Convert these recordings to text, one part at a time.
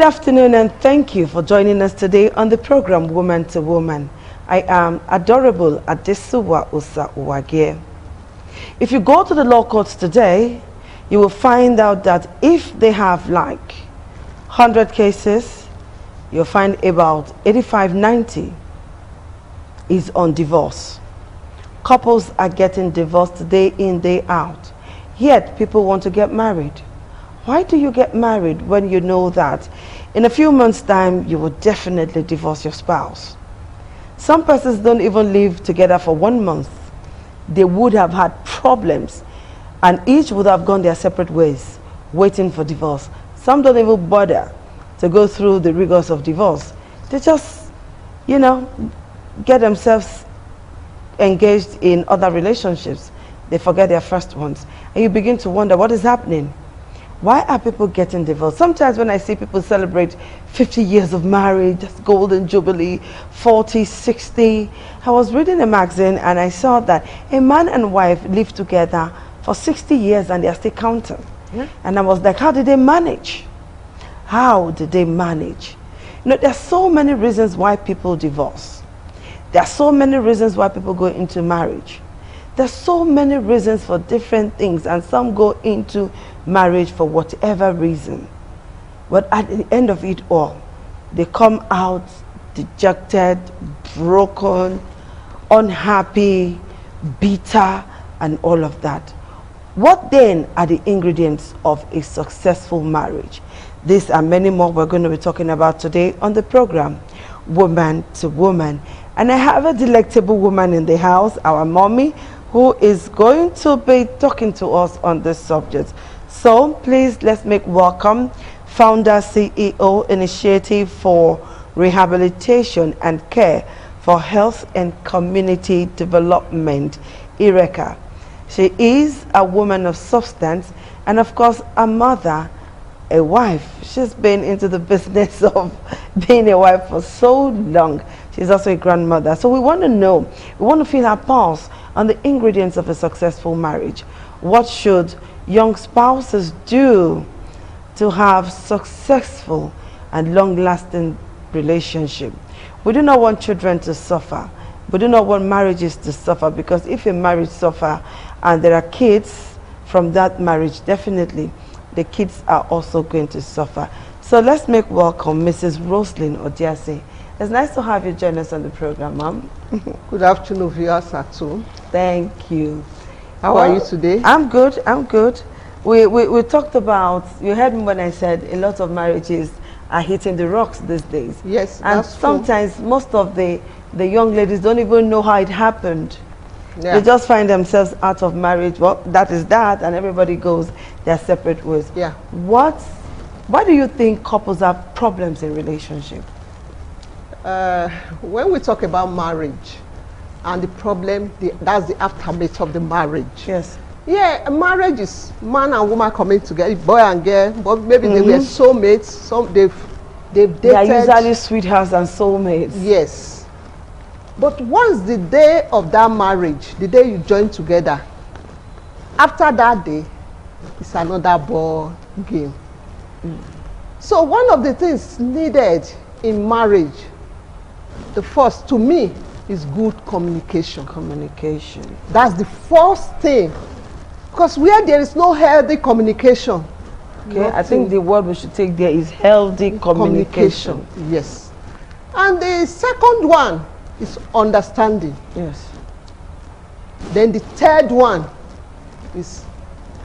Good afternoon and thank you for joining us today on the program Woman to Woman. I am Adorable Adesuwa Usa Uwagie. If you go to the law courts today, you will find out that if they have like 100 cases, you'll find about 85, 90 is on divorce. Couples are getting divorced day in, day out. Yet people want to get married. Why do you get married when you know that in a few months' time you will definitely divorce your spouse? Some persons don't even live together for 1 month. They would have had problems and each would have gone their separate ways, waiting for divorce. Some don't even bother to go through the rigors of divorce. They just, you know, get themselves engaged in other relationships. They forget their first ones. And you begin to wonder what is happening. Why are people getting divorced? Sometimes when I see people celebrate 50 years of marriage, that's golden jubilee, 40, 60. I was reading a magazine and I saw that a man and wife lived together for 60 years and they are still counting. Yeah. And I was like, how did they manage? How did they manage? You know, there's so many reasons why people divorce. There are so many reasons why people go into marriage. There's so many reasons for different things, and some go into marriage for whatever reason. But at the end of it all, they come out dejected, broken, unhappy, bitter, and all of that. What then are the ingredients of a successful marriage? These and many more we're going to be talking about today on the program, Woman to Woman. And I have a delectable woman in the house, our mommy, who is going to be talking to us on this subject. So please let's make welcome founder, CEO, Initiative for Rehabilitation and Care for Health and Community Development, Ireka. She is a woman of substance and of course a mother, a wife. She's been into the business of being a wife for so long. She's also a grandmother. So we want to know, we want to feel her pulse on the ingredients of a successful marriage. What should young spouses do to have successful and long-lasting relationship? We do not want children to suffer. We do not want marriages to suffer, because if a marriage suffers and there are kids from that marriage, definitely the kids are also going to suffer. So let's make welcome Mrs. Roslyn Odiase. It's nice to have you join us on the program, Mom. Good afternoon, viewers at home. Thank you. How are you today? I'm good. I'm good. We talked about, you heard me when I said a lot of marriages are hitting the rocks these days. Yes, and that's sometimes true. Most of the young ladies don't even know how it happened. Yeah. They just find themselves out of marriage. Well, that is that, and everybody goes their separate ways. Yeah. Why do you think couples have problems in relationship? When we talk about marriage and the problem, that's the aftermath of the marriage. Yes. Yeah, a marriage is man and woman coming together, boy and girl, but maybe they were soulmates. Some they've dated. They are usually sweethearts and soulmates. Yes. But once the day of that marriage, the day you join together, after that day, it's another ball game. So one of the things needed in marriage, the first to me, is good communication. Communication. That's the first thing. Because where there is no healthy communication. Okay, I think the word we should take there is healthy communication. Yes. And the second one is understanding. Yes. Then the third one is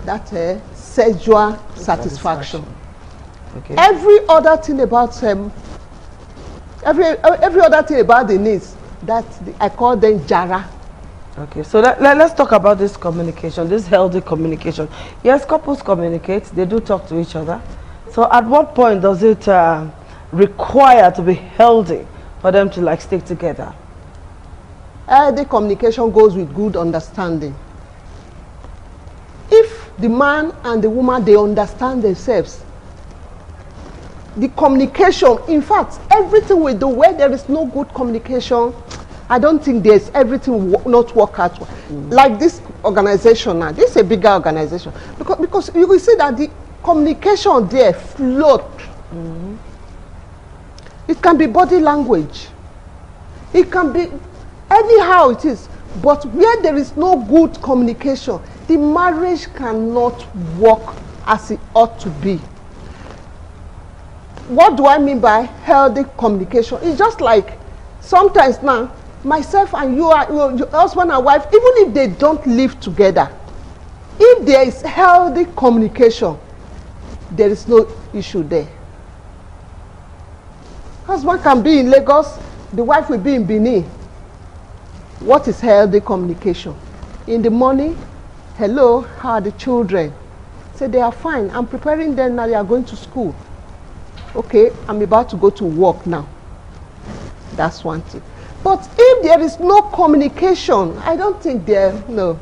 that sexual satisfaction. Okay. Every other thing about every other thing about the needs, I call them jara. Okay, so let's talk about this communication, this healthy communication. Yes, couples communicate, they do talk to each other. So at what point does it require to be healthy for them to like stick together? Healthy communication goes with good understanding. If the man and the woman, they understand themselves, the communication, in fact, everything we do where there is no good communication, I don't think there's everything not work out. Like this organization now, this is a bigger organization. Because you will see that the communication there float. It can be body language. It can be anyhow it is. But where there is no good communication, the marriage cannot work as it ought to be. What do I mean by healthy communication? It's just like sometimes now, myself and you are your husband and wife, even if they don't live together, if there is healthy communication, there is no issue there. Husband can be in Lagos, the wife will be in Benin. What is healthy communication? In the morning, hello, how are the children? Say they are fine. I'm preparing them now, they are going to school. Okay, I'm about to go to work now. That's one thing. But if there is no communication, I don't think no.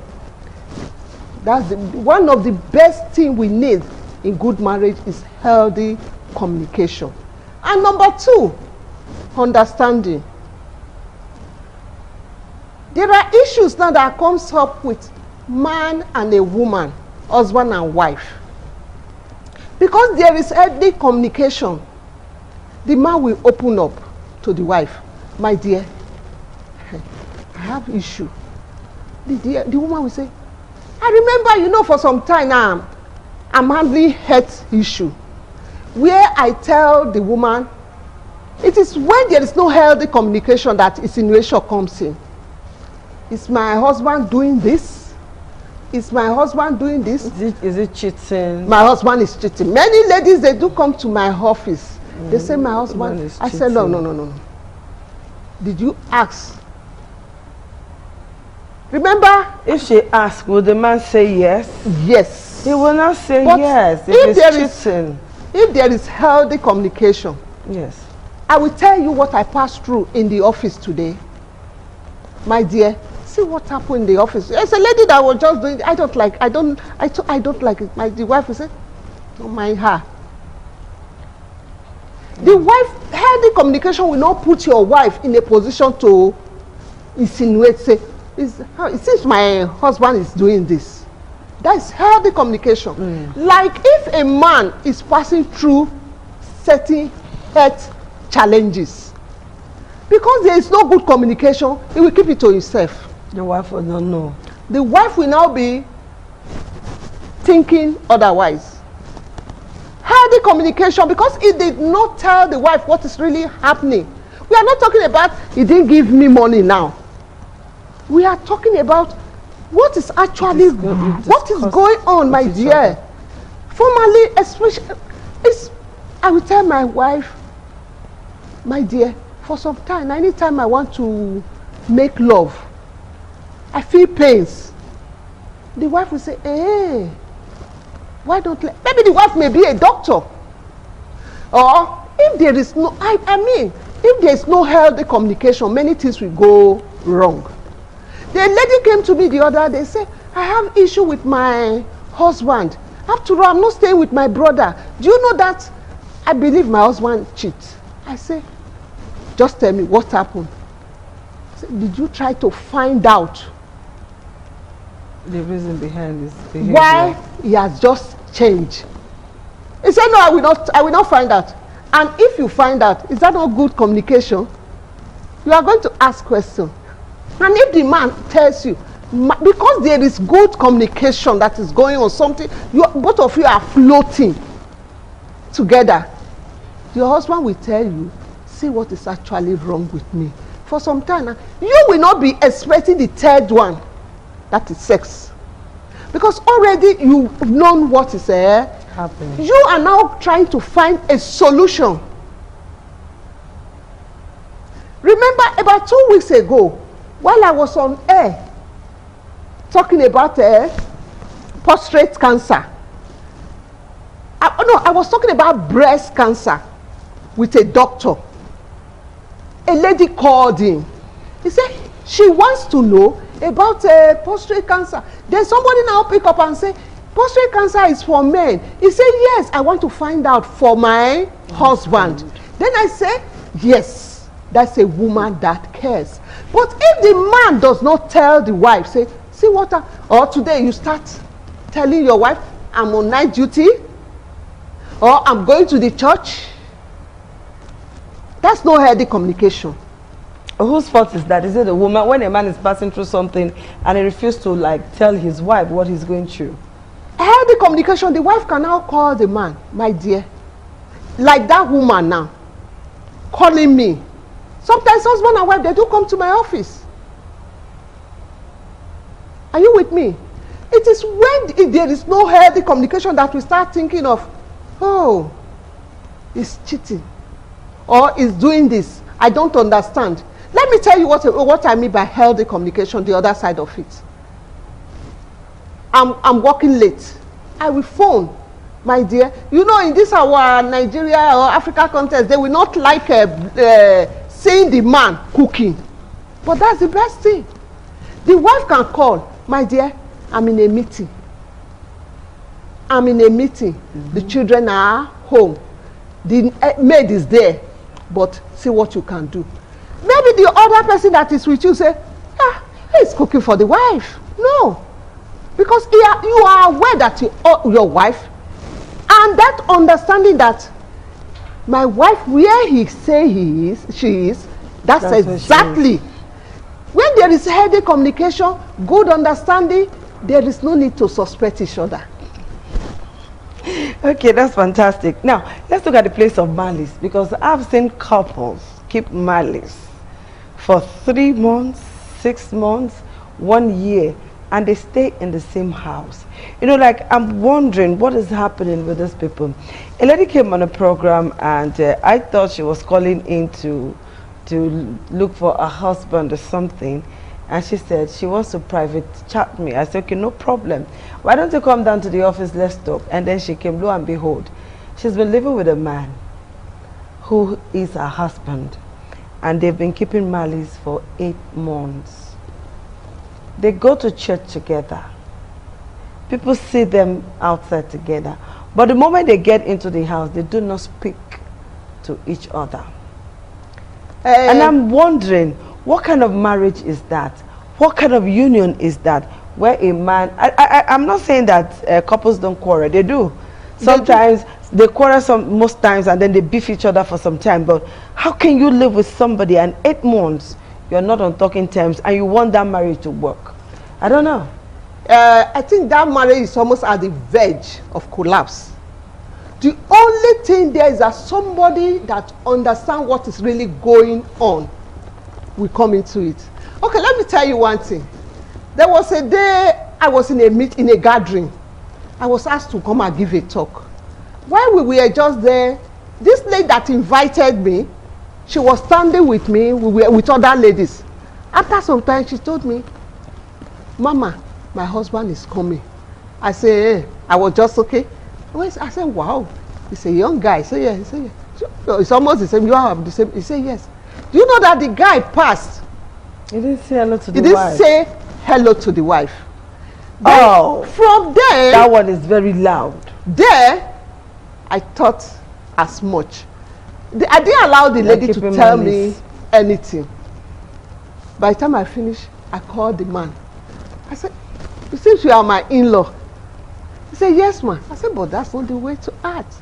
That's one of the best things we need in good marriage is healthy communication. And number 2, understanding. There are issues now that comes up with man and a woman, husband and wife. Because there is healthy communication, the man will open up to the wife. My dear, I have issue. The woman will say, I remember, for some time now, I'm handling health issue. Where I tell the woman, it is when there is no healthy communication that insinuation comes in. Is my husband doing this? Is my husband doing this? Is it cheating? My husband is cheating. Many ladies, they do come to my office. They say, my husband is cheating. I say, no. Did you ask? Remember? If she asks, will the man say yes? Yes. He will not say but yes if there is healthy communication, yes. I will tell you what I passed through in the office today. My dear, see what happened in the office. There's a lady that was just doing, I don't like it. The wife will say, don't mind her. The wife, healthy communication will not put your wife in a position to insinuate, say, it seems my husband is doing this. That's healthy communication. Like if a man is passing through certain health challenges, because there is no good communication, he will keep it to himself. The wife will not know. The wife will now be thinking otherwise. Healthy communication, because he did not tell the wife what is really happening. We are not talking about he didn't give me money now. We are talking about what is actually what is going on, my dear. Formally, especially, I will tell my wife, my dear, for some time, anytime I want to make love, I feel pains. The wife will say, hey, why don't maybe the wife may be a doctor. Or if there is no, if there is no healthy communication, many things will go wrong. The lady came to me the other day, said, I have issue with my husband. After all, I'm not staying with my brother. Do you know that I believe my husband cheats? I say, just tell me what happened. I said, did you try to find out the reason behind this behavior? Why he has just changed? He said, no, I will not find out. And if you find out, is that not good communication? You are going to ask questions. And if the man tells you, because there is good communication that is going on, something, both of you are floating together, your husband will tell you, see what is actually wrong with me. For some time now, you will not be expecting the third one, that is sex. Because already you've known what is happening. You are now trying to find a solution. Remember about 2 weeks ago, while I was on air talking about prostate cancer, I was talking about breast cancer with a doctor. A lady called him. He said she wants to know about prostate cancer. Then somebody now pick up and say, prostate cancer is for men. He said, yes, I want to find out for my husband. Then I said, yes, that's a woman that cares. But if the man does not tell the wife, say, see what, or today you start telling your wife, I'm on night duty, or I'm going to the church. That's no healthy communication. Whose fault is that? Is it the woman? When a man is passing through something and he refuses to like tell his wife what he's going through? Healthy communication, the wife can now call the man, my dear. Like that woman now, calling me. Sometimes husband and wife, they do come to my office. Are you with me? It is when there is no healthy communication that we start thinking of, oh, he's cheating. Or he's doing this. I don't understand. Let me tell you what I mean by healthy communication, the other side of it. I'm working late. I will phone, my dear. You know, in this our Nigeria or Africa context, they will not like seeing the man cooking. But that's the best thing. The wife can call, my dear, I'm in a meeting. I'm in a meeting. The children are home. The maid is there. But see what you can do. Maybe the other person that is with you say, he's cooking for the wife. No. Because you are aware that your wife, and that understanding that my wife, where he say she is, that's exactly. When there is healthy communication, good understanding, there is no need to suspect each other. Okay, that's fantastic. Now, let's look at the place of malice, because I've seen couples keep malice for 3 months, 6 months, 1 year, and they stay in the same house. You know, like, I'm wondering what is happening with these people. A lady came on a program, and I thought she was calling in to look for a husband or something. And she said she wants to private chat me. I said, okay, no problem. Why don't you come down to the office, let's talk. And then she came, lo and behold, she's been living with a man who is her husband. And they've been keeping malice for 8 months. They go to church together. People see them outside together. But the moment they get into the house, they do not speak to each other. And I'm wondering, what kind of marriage is that? What kind of union is that? Where a man, I'm not saying that couples don't quarrel, they do. Sometimes they quarrel most times, and then they beef each other for some time. But how can you live with somebody and 8 months you're not on talking terms and you want that marriage to work? I don't know. I think that marriage is almost at the verge of collapse. The only thing there is that somebody that understands what is really going on will come into it. Okay, let me tell you one thing. There was a day I was in a gathering. I was asked to come and give a talk. While we were just there, this lady that invited me, she was standing with me, we were with other ladies. After some time, she told me, Mama, my husband is coming. I said, hey. I was just okay. I said, wow, he's a young guy. He said, yeah. He said, yeah. It's almost the same. You have the same. He said, yes. Do you know that the guy passed? He didn't say hello to the wife. He didn't say hello to the wife. Then, from there, that one is very loud. There, I thought as much. I didn't allow the lady to tell me anything. By the time I finished, I called the man. I said, it seems you are my in-law. He said, yes, ma. I said, but that's not the way to act.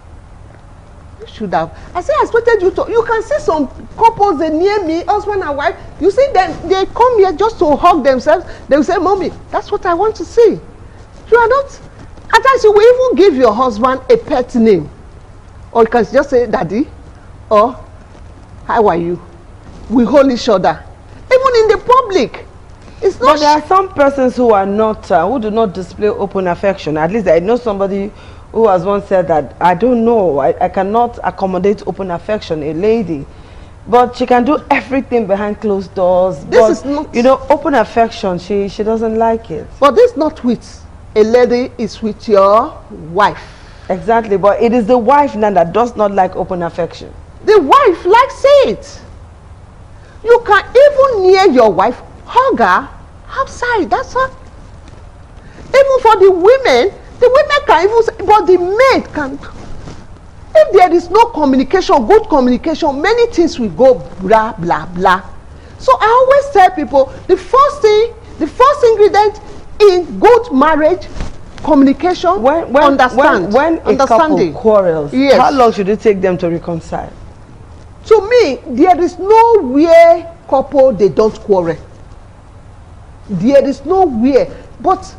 You should have. I said, I expected you to. You can see some couples, they near me, husband and wife. You see them, they come here just to hug themselves. They will say, Mommy, that's what I want to see. You are not. At times, you will even give your husband a pet name. Or you can just say, Daddy, or how are you? We hold each other. Even in the public. It's not. But there are some persons who are not, who do not display open affection. At least I know somebody who has once said that, I don't know, I cannot accommodate open affection, a lady. But she can do everything behind closed doors. This is not, you know, open affection, she doesn't like it. But this is not with a lady, it's with your wife. Exactly, but it is the wife now that does not like open affection. The wife likes it. You can even near your wife, hug her outside, that's all. Even for the women can even say, but the maid can. If there is no communication, good communication, many things will go blah, blah, blah. So I always tell people, the first ingredient in good marriage, communication, understanding. When a couple quarrels, yes, how long should it take them to reconcile? To me, there is nowhere couple they don't quarrel. There is nowhere. But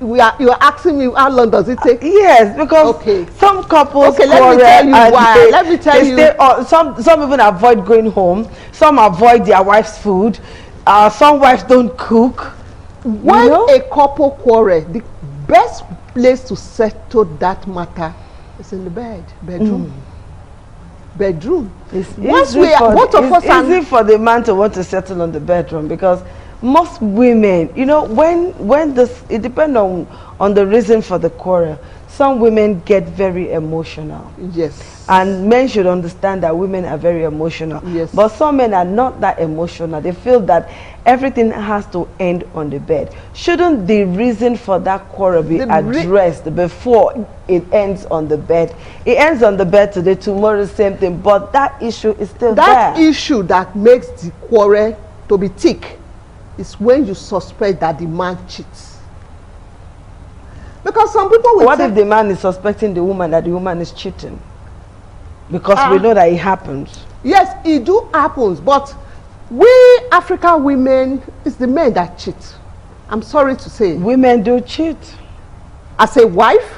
you are asking me how long does it take? Yes, because Okay. some couples Okay, let me quarrel tell you and why. Let me tell you. Some even avoid going home. Some avoid their wife's food. Some wives don't cook. When a couple quarrel, the best place to settle that matter is in the bedroom. Bedroom. It's Once easy we are, for both of us it's easy for the man to want to settle on the bedroom, because most women, you know, when this, it depends on the reason for the quarrel. Some women get very emotional. Yes. And men should understand that women are very emotional. Yes. But some men are not that emotional. They feel that everything has to end on the bed. Shouldn't the reason for that quarrel be addressed before it ends on the bed? It ends on the bed today, tomorrow same thing, but that issue is still there. That issue that makes the quarrel to be thick is when you suspect that the man cheats. Because some people will What say, if the man is suspecting the woman that the woman is cheating? Because we know that it happens. yes, it do happens, but we African women, it's the men that cheat. I'm sorry to say. Women do cheat. As a wife,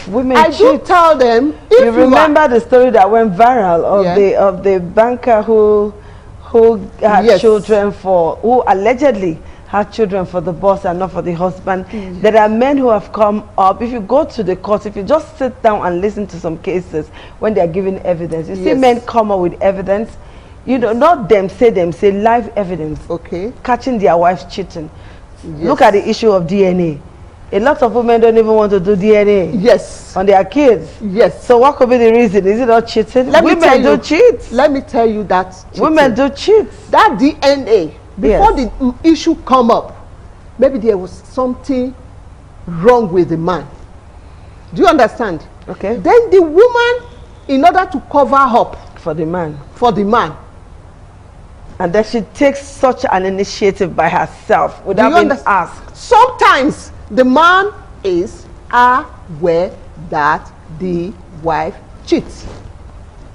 Women I cheat. do tell them, if You remember the story that went viral of the banker who had Yes. children who allegedly had children for the boss and not for the husband. There are men who have come up. If you go to the court, if you just sit down and listen to some cases when they are giving evidence, you see Yes. men come up with evidence. You know, not them say live evidence. Okay. Catching their wives cheating. Yes. Look at the issue of DNA. A lot of women don't even want to do DNA Yes. on their kids. Yes. So what could be the reason? Is it not cheating? Let me tell Women do you- cheat. Let me tell you that Women do cheat. that DNA, before Yes. the issue come up, maybe there was something wrong with the man. Do you understand? Okay. Then the woman, in order to cover up For the man. for the man, And then she takes such an initiative by herself without you being understand? asked. sometimes the man is aware that the wife cheats.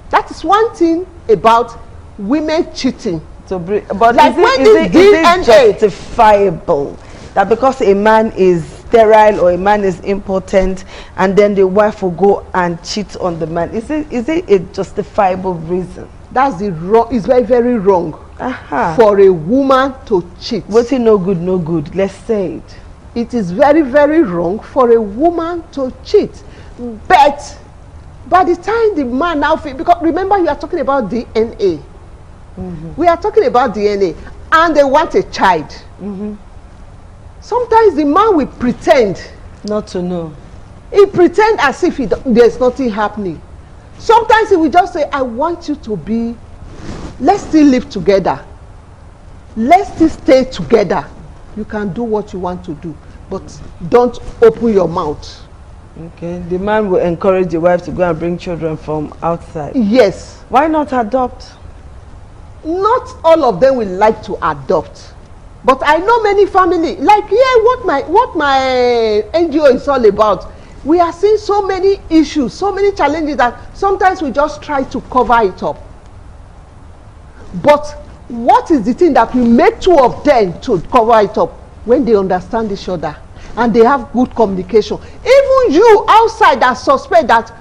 That is one thing about women cheating. But Like when this is DNA it justifiable that because a man is sterile or a man is impotent and then the wife will go and cheat on the man? Is it a justifiable reason? That's the wrong. It's very, very wrong for a woman to cheat. What's it no good? Let's say it. It is very, very wrong for a woman to cheat. But by the time the man now feel, because remember you are talking about DNA. We are talking about DNA, and they want a child. Sometimes the man will pretend. Not to know. He pretend as if there's nothing happening. Sometimes he will just say, I want you to be, let's still live together. Let's still stay together. You can do what you want to do, but don't open your mouth. Okay. The man will encourage the wife to go and bring children from outside. Yes. Why not adopt? Not all of them will like to adopt. But I know many family, like what my NGO is all about. We are seeing so many issues, so many challenges that sometimes we just try to cover it up. But what is the thing that will make two of them to cover it up? When they understand each other and they have good communication. Even you outside that suspect that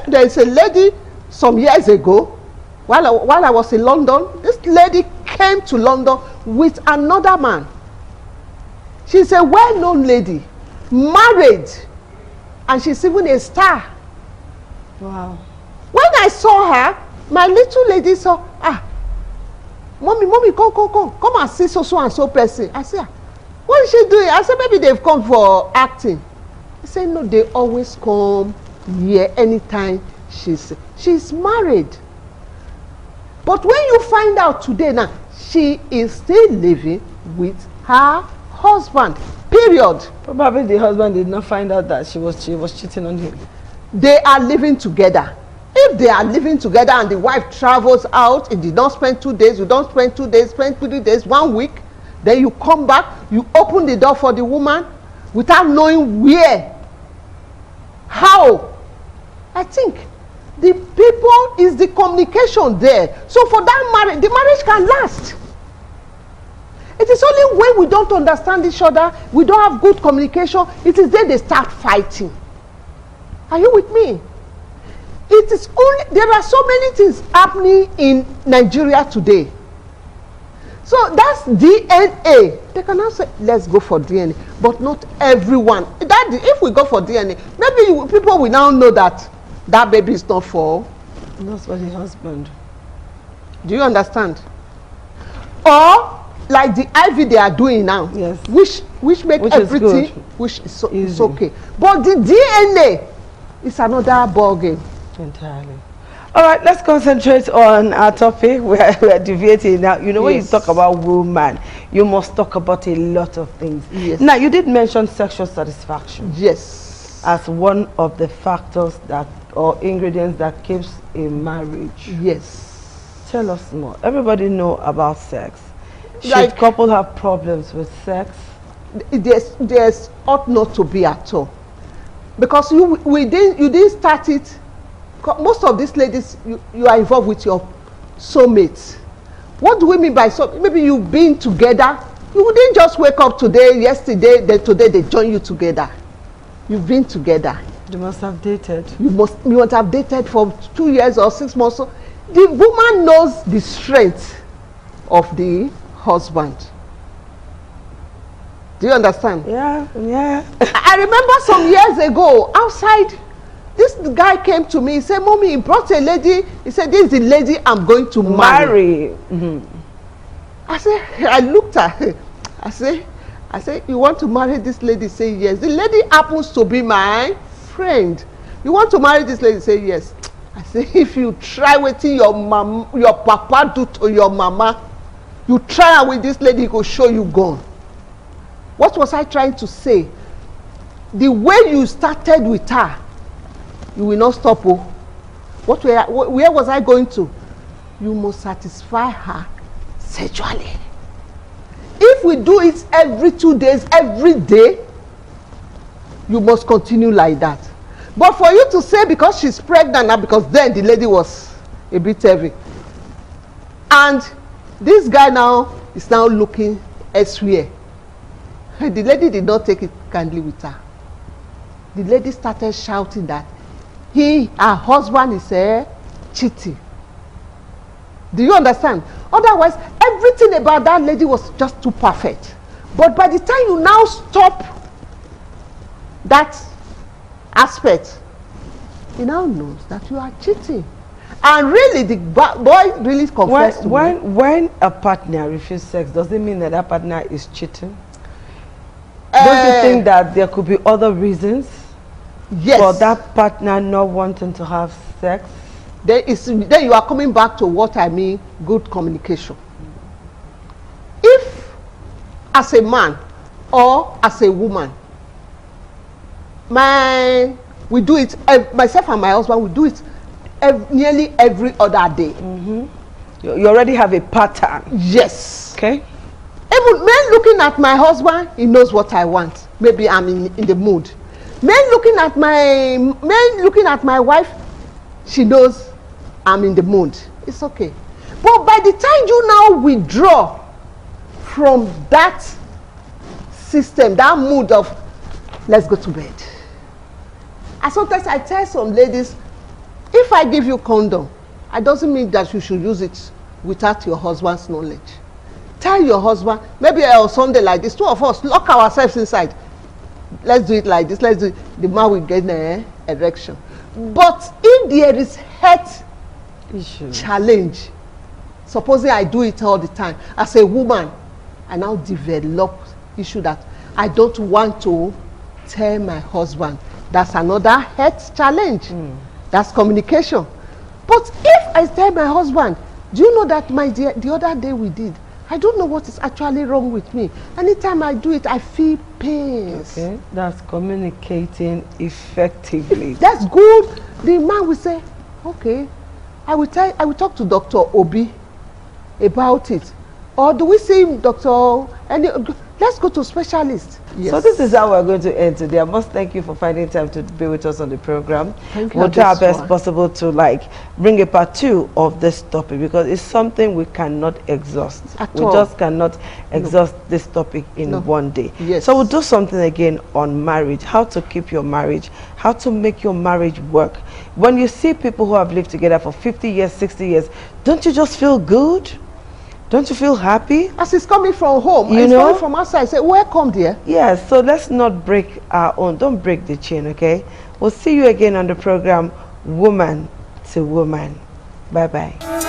there is a lady some years ago while I was in London. This lady came to London with another man. She's a well-known lady, married, and she's even a star. Wow. When I saw her, my little lady saw, mommy, come and see so and so person. I said, what is she doing? I said, maybe they've come for acting. He said, no, they always come here anytime she's married. But when you find out today now, she is still living with her husband, period. Probably the husband did not find out that she was cheating on him. They are living together. If they are living together and the wife travels out, and did not spend 2 days, you don't spend 2 days, spend 3 days, 1 week, then you come back, you open the door for the woman without knowing where. How? I think The people is the communication there. So for that marriage, the marriage can last. It is only when we don't understand each other, we don't have good communication, it is then they start fighting. Are you with me? It is only, there are so many things happening in Nigeria today. So that's DNA. They can now say, let's go for DNA, but not everyone. That if we go for DNA, maybe people will now know that that baby is not for. Not for the husband. Do you understand? Or like the IV they are doing now, yes, which make everything, which is so, it's okay. But the DNA is another ball game. Entirely. All right, let's concentrate on our topic. We're deviating now. You know, when you talk about woman, you must talk about a lot of things. Yes. Now, you did mention sexual satisfaction. Yes. As one of the factors that, or ingredients that keeps a marriage. Yes. Tell us more. Everybody know about sex. Should Like, couple have problems with sex? There's ought not to be at all, because you didn't start it. Most of these ladies, you are involved with your soulmates. What do we mean by soulmate? Maybe you've been together. You didn't just wake up today, yesterday, then today they join you together. You've been together. You must have dated. You must have dated for 2 years or 6 months. So the woman knows the strength of the husband. Do you understand? Yeah, yeah. I remember some years ago, outside, this guy came to me. He said, "Mommy, he brought a lady." He said, "This is the lady I'm going to marry." I said, I looked at her. I said, "You want to marry this lady?" Say, "Yes." The lady happens to be my friend. "You want to marry this lady?" Say, "Yes." I say, "If you try waiting your papa do to your mama, you try with this lady, he will show you gone." What was I trying to say? The way you started with her, you will not stop. Oh, where was I going to? You must satisfy her sexually. If we do it every 2 days, every day, you must continue like that. But for you to say because she's pregnant now, because then the lady was a bit heavy, and this guy now is now looking elsewhere. The lady did not take it kindly with her. The lady started shouting that her husband is cheating. Do you understand? Otherwise, everything about that lady was just too perfect. But by the time you now stop that aspect, he now knows that you are cheating. And really, the boy really confessed to me. When a partner refuses sex, does it mean that partner is cheating? Don't you think that there could be other reasons for that partner not wanting to have sex? Then you are coming back to what I mean, good communication. If as a man or as a woman, we do it, myself and my husband, we do it nearly every other day. You already have a pattern. Yes. Okay. Even men looking at my husband, he knows what I want. Maybe I'm in the mood. Men looking at my wife, she knows I'm in the mood. It's okay. But by the time you now withdraw from that system, that mood of let's go to bed. And sometimes I tell some ladies, if I give you condom, it doesn't mean that you should use it without your husband's knowledge. Tell your husband, maybe on Sunday like this, 2 of us lock ourselves inside. Let's do it like this. Let's do it. The man will get an erection. But if there is health challenge, supposing I do it all the time, as a woman, I now develop issue that I don't want to tell my husband. That's another health challenge. That's communication. But if I tell my husband, do you know that my dear, the other day we did, I don't know what is actually wrong with me. Anytime I do it, I feel pain. Okay, that's communicating effectively. That's good. The man will say, okay, I will talk to Dr. Obi about it. Or do we see Dr. Let's go to specialist. Yes. So this is how we're going to end today. I must thank you for finding time to be with us on the program. Thank you. We'll try our best possible to bring a part 2 of this topic, because it's something we cannot exhaust. We just cannot exhaust this topic in one day. Yes. So we'll do something again on marriage, how to keep your marriage, how to make your marriage work. When you see people who have lived together for 50 years, 60 years, don't you just feel good? Don't you feel happy? As it's coming from home, you it's know, coming from outside. Say, welcome, dear. Yes, so let's not break our own. Don't break the chain, okay? We'll see you again on the program, Woman to Woman. Bye-bye.